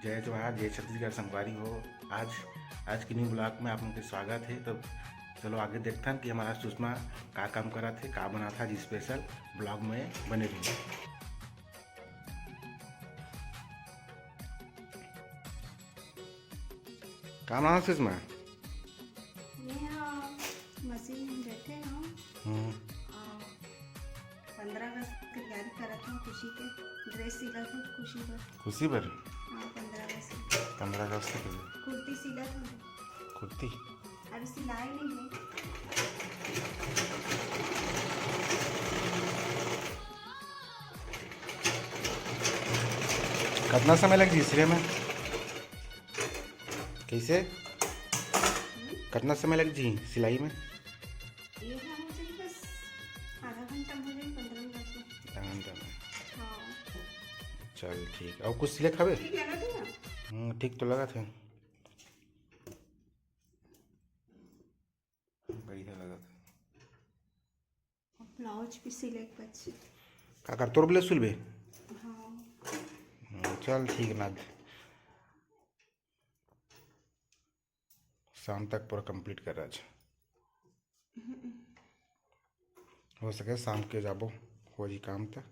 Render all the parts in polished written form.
जय जवाहर जय छत्तीसगढ़ संगवारी हो। आज की न्यू ब्लॉग में आप लोगों के स्वागत है। तो चलो आगे देखते हैं कि हमारा सुषमा का काम करा थे, का बना था जी स्पेशल ब्लॉग में बने रहिए। काम बना सुषमा? मशीन में बैठे हम 15 अगस्त की तैयारी कर रहे थे। खुशी के ड्रेस सिला था खुशी पर। हाँ 15 अगस्त के लिए कुर्ती सिला था। कुर्ती अभी सिलाई नहीं है। कितना समय लग जी सिले में? कैसे कितना समय लग जी सिलाई में? ये हम मुझे बस आधा घंटा हो जाए, 15 मिनट आधा घंटा में। हाँ चल ठीक। और कुछ सिले खावे? ठीक लगा था ना? ठीक तो लगा था, बढ़िया लगा था। ब्लाउज भी सिले एक बच्चे का कर तोर बोले सुलबे? हाँ चल ठीक ना, शाम तक पूरा कंप्लीट कर रहा हो सके शाम के जाबो हो जी काम तक।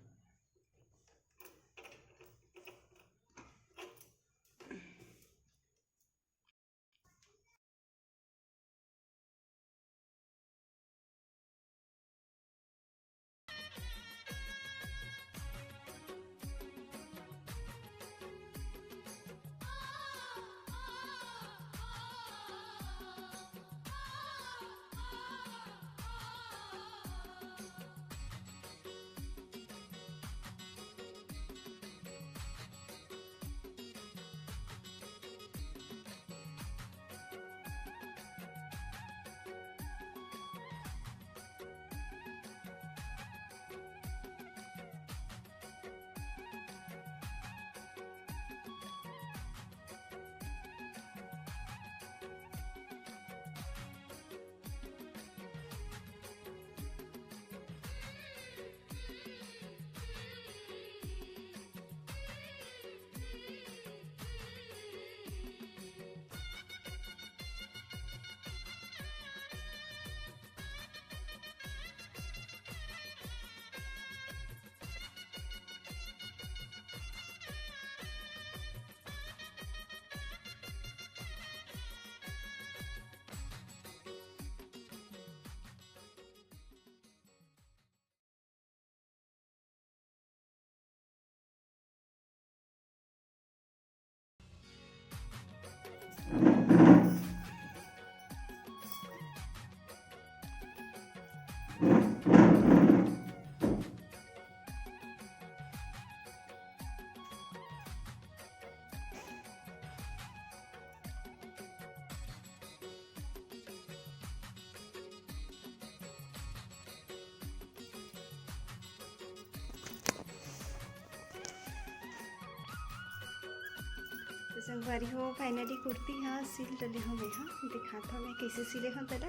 तो संगवारी हो फाइनली कुर्ती हाँ सिल डली हो मैं। हाँ दिखाता हूँ मैं कैसे सिले हूँ तेरा।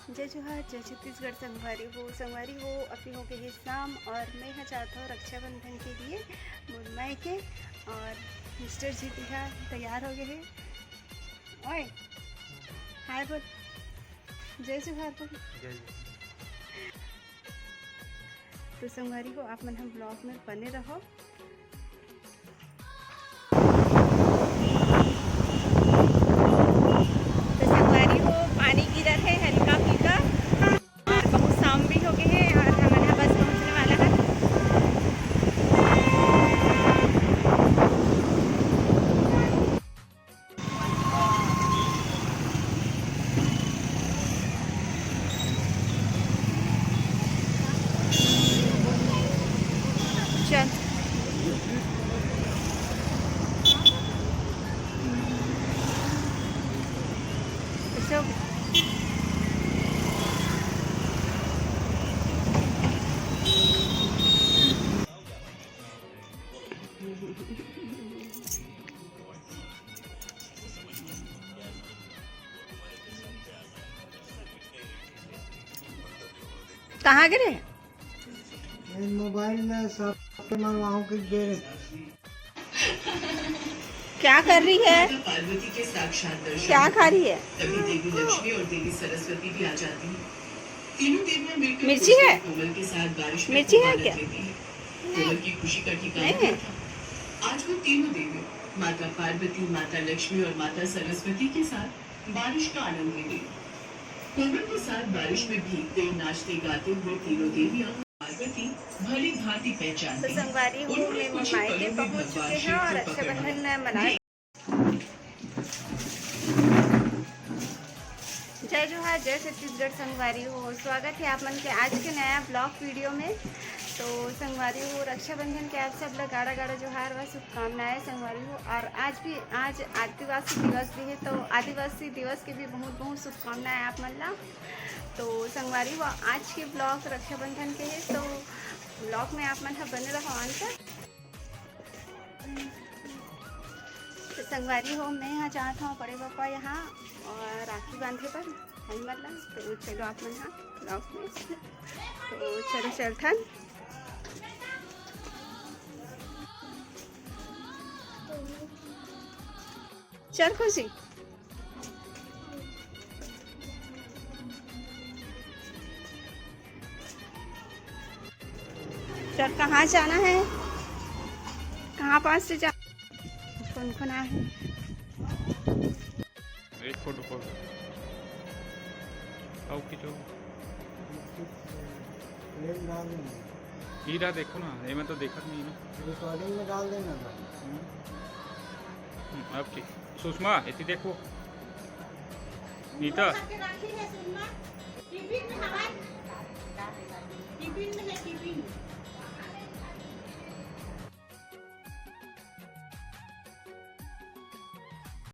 जय जोहार जय छत्तीसगढ़ संगवारी हो अपनी हो गई है शाम और मैं यहाँ चाहता हूँ रक्षाबंधन के लिए मुंबई के। और मिस्टर जी यहाँ तैयार हो गए हैं। ओए हाय बोल, जय जोहार बोल। तो संगवारी हो आप मन हम ब्लॉग में बने रहो। तो संगवारी हो पानी गिरा है हल्का फुल्का और बहुत शाम भी हो गए हैं और हम यहाँ बस पहुँचने वाला है। चल so कहाँ गिरे? मोबाइल में सब मरवाओं के गिरे। क्या कर रही है? पार्वती के साक्षात दर्शन क्या खा रही है? तभी देवी लक्ष्मी और देवी सरस्वती भी आ जाती हैं। तीनों देवियां मिलकर मिर्ची है? कोमल के साथ बारिश में मिर्ची है फुहार क्या? लेती हैं। कोमल की खुशी का ठिकाना नहीं है। नहीं था। आज वो तीनों देवियां माता पार्वती, माता लक्ष्मी और माता सरस्वती के साथ बारिश का आनंद ले रही। कोमल के साथ बारिश में भीगते, नाचते गाते हुए तीनों देवियां पार्वती भली भांति तो पहचानती हैं। संगवारी हो में मायके पहुंच चुके हैं और रक्षाबंधन मनाए। जय जोहार, जय छत्तीसगढ़ संगवारी हो। स्वागत है आप मन के आज के नया ब्लॉग वीडियो में। तो संगवारी हो, रक्षाबंधन के आप सब लोग गाड़ा गाड़ा जोहार व शुभकामनाएं संगवारी हो। और आज आदिवासी दिवस भी है, तो आदिवासी दिवस के भी बहुत बहुत शुभकामनाएं आप मन ला। तो संगवारी हो, आज के ब्लॉग रक्षाबंधन के है, तो ब्लॉग में आप मन बने रहो अंत तक। तो संगवारी हो, मैं यहाँ चाहता हूँ बड़े पापा यहाँ और राखी बांधे पर भाई मतलब। तो चलो आप मन यहाँ ब्लॉग में, तो चलो चलथन। चल खुशी, चल कहाँ जाना है? कहाँ पास से जा? कौन कौन आया है? एक फोटो आओ खींचो। फिल्म डाल देना, हीरा देखो ना, ये मैं तो देखा नहीं ना। रिकॉर्डिंग में डाल देना था। अब ठीक। सुषमा इतनी देखो, नीता